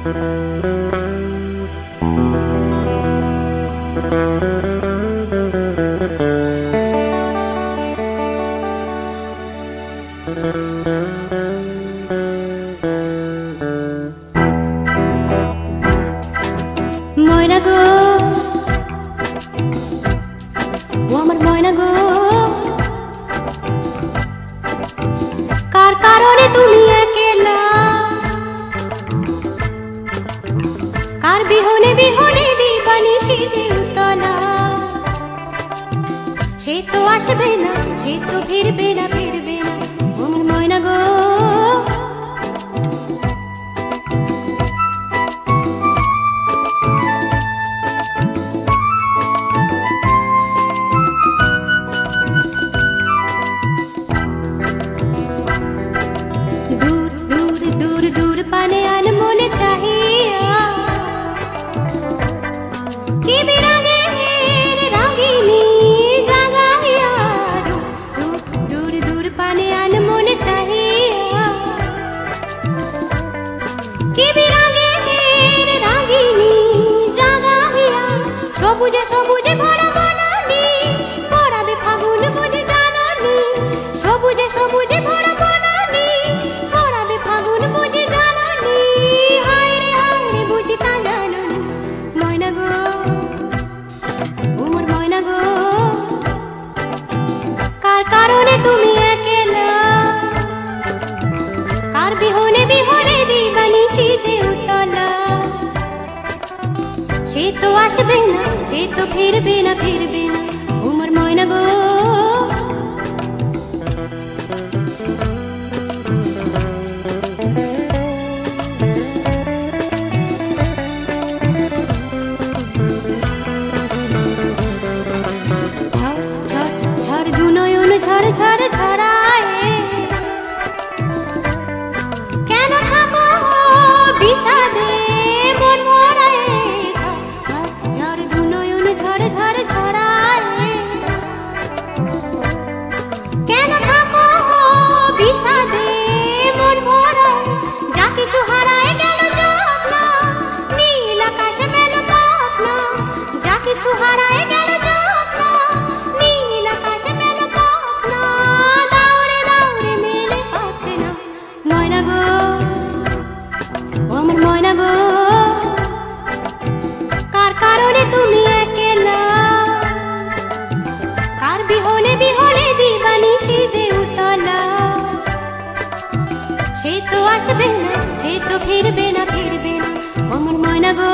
ময়না গো, ও আমার ময়না গো, কার কারণে তুমি একলা, কার বিহনে বিহনে দিবানিশি যে উতলা, সে তো আসবে না, সে তো ফিরবে না, ফিরবে না, ও আমার ময়না গো। পানে আনমনে চাহিয়া কি বিরাগের রাগিনী জাগাইয়া, দূর দূর পানে আনমনে চাহিয়া কি বিরাগের রাগিনী জাগাইয়া, সবুজে সবুজে ভরা বনানি পড়াবে ফাগুন বুঝে জানানি, সবুজে সবুজে ভরা বনানি পড়াবে ফাগুন বুঝে জানানি, হায় রে হায় রে বুঝি তা জানানি। ময়না গো, ওমর ময়না গো, কার কারণে তুমি একলা, কার বিহনে বিহনে দিবানিশি যে উতলা, সে তো আসবে না, সে তো ফিরবে না, ফিরবে না, ওমর ময়না গো। ঝড় জুনয়ন ঝড় ঝড় ঝড়ায়, কেন থাকো বিষাদে মন ভরায়, ঝড় জুনয়ন ঝড় ঝড় ঝড়ায়, কেন থাকো বিষাদে মন ভরায়, যা কিছু হারায় গেল যত্ন, নীল আকাশে মেল পাখনা, যা কিছু হারায় গেল যত্ন, নীল আকাশে মেল পাখনা, দাউরে দাউরে মেলে পাখনা। ময়না গো, ও আমার ময়না গো, কার কারণে তুমি একলা, কার বিহনে বিহনে দিবানিশি যে উতলা, সে তো আসবে না, সে তো ফিরবে না, ফিরবে না, ও আমার ময়না গো।